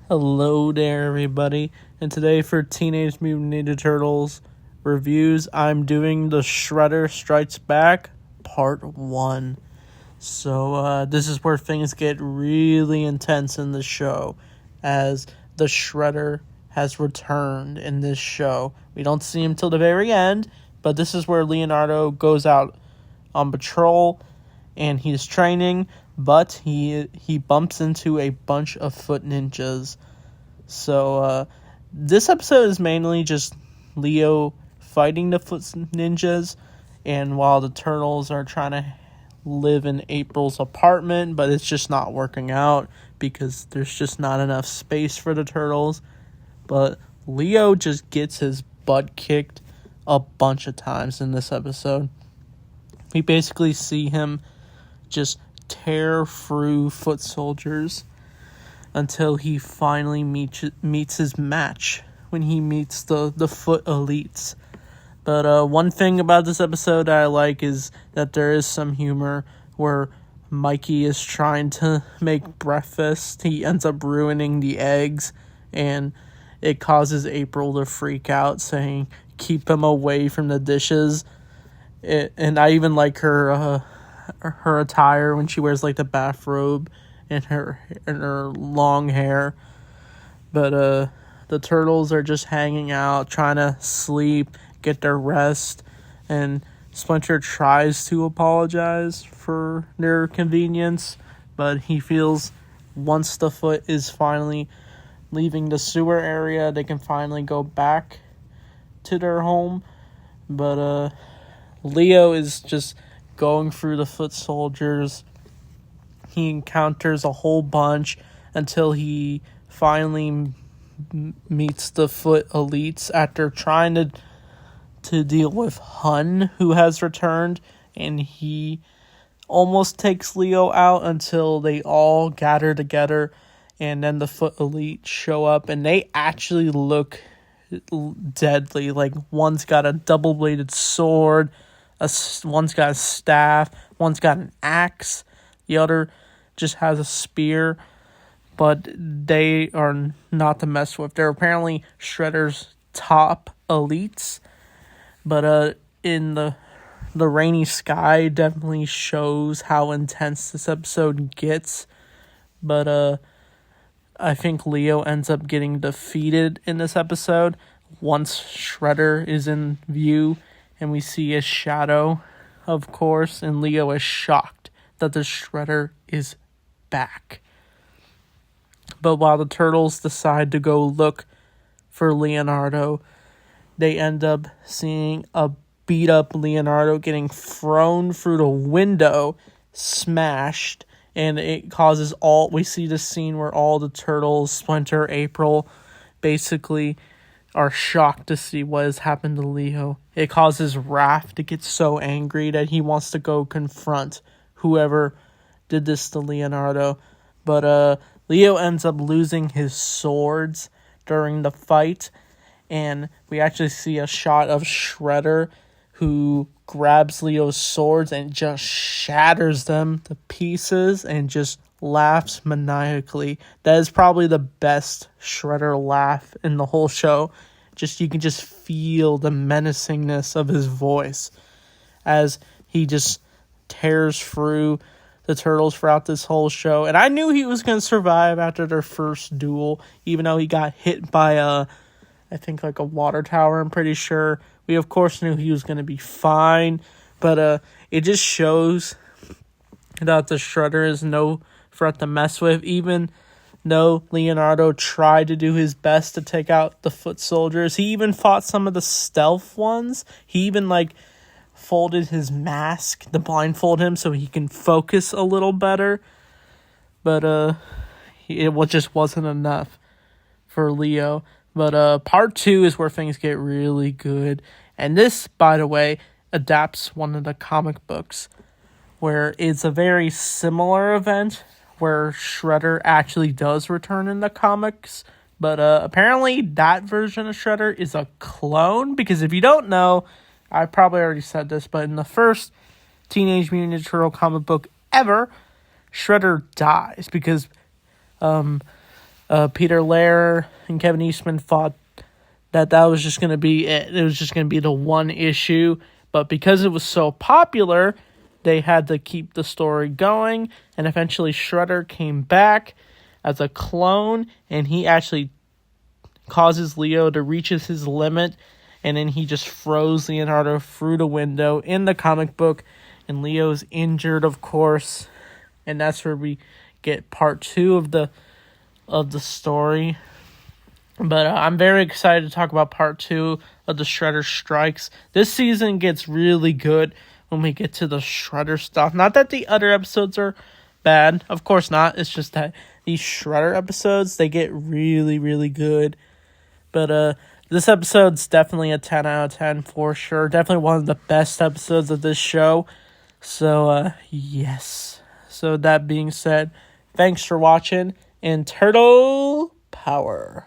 Hello there, everybody. And today for Teenage Mutant Ninja Turtles reviews, I'm doing the Shredder Strikes Back Part 1. So, this is where things get really intense in the show, as the Shredder has returned in this show. We don't see him till the very end, but this is where Leonardo goes out on patrol, and he's training, but he bumps into a bunch of foot ninjas. So, this episode is mainly just Leo fighting the foot ninjas, and while the turtles are trying to live in April's apartment, but it's just not working out because there's just not enough space for the turtles. But Leo just gets his butt kicked a bunch of times in this episode. We basically see him just tear through foot soldiers until he finally meets his match when he meets the foot elites. But one thing about this episode that I like is that there is some humor where Mikey is trying to make breakfast. He ends up ruining the eggs, and it causes April to freak out, saying, "Keep him away from the dishes." And I even like her attire when she wears like the bathrobe and her long hair. But the turtles are just hanging out, trying to sleep, get their rest, and Splinter tries to apologize for their convenience, but he feels once the foot is finally leaving the sewer area, they can finally go back to their home. But Leo is just going through the foot soldiers. He encounters a whole bunch until he finally meets the foot elites after trying to deal with Hun, who has returned, and he almost takes Leo out until they all gather together, and then the foot elites show up, and they actually look deadly. Like, one's got a double-bladed sword, one's got a staff, one's got an axe, the other just has a spear, but they are not to mess with. They're apparently Shredder's top elites, but in the rainy sky definitely shows how intense this episode gets. But I think Leo ends up getting defeated in this episode once Shredder is in view, and we see his shadow, of course, and Leo is shocked that the Shredder is back. But while the turtles decide to go look for Leonardo, they end up seeing a beat up Leonardo getting thrown through the window, smashed, and it causes we see the scene where all the turtles, Splinter, April, basically are shocked to see what has happened to Leo. It causes Raph to get so angry that he wants to go confront whoever did this to Leonardo. But Leo ends up losing his swords during the fight, and we actually see a shot of Shredder who grabs Leo's swords and just shatters them to pieces and just laughs maniacally. That is probably the best Shredder laugh in the whole show. You can just feel the menacingness of his voice as he just tears through the turtles throughout this whole show. And I knew he was going to survive after their first duel, even though he got hit by I think like a water tower, I'm pretty sure. We of course knew he was going to be fine, but it just shows that the Shredder is no threat to mess with, even though Leonardo tried to do his best to take out the foot soldiers. He even fought some of the stealth ones. He even folded his mask to blindfold him so he can focus a little better. But it just wasn't enough for Leo. But part 2 is where things get really good. And this, by the way, adapts one of the comic books, where it's a very similar event where Shredder actually does return in the comics. But apparently that version of Shredder is a clone, because if you don't know, I probably already said this, but in the first Teenage Mutant Ninja Turtle comic book ever, Shredder dies because Peter Laird and Kevin Eastman thought that was just going to be it. It was just going to be the one issue. But because it was so popular, they had to keep the story going. And eventually Shredder came back as a clone. And he actually causes Leo to reach his limit. And then he just throws Leonardo through the window in the comic book. And Leo's injured, of course. And that's where we get part 2 of the story. But I'm very excited to talk about part 2 of the Shredder Strikes. This season gets really good when we get to the Shredder stuff. Not that the other episodes are bad. Of course not. It's just that these Shredder episodes, they get really, really good. But this episode's definitely a 10 out of 10 for sure. Definitely one of the best episodes of this show. So, yes. So that being said, thanks for watching. And Turtle Power.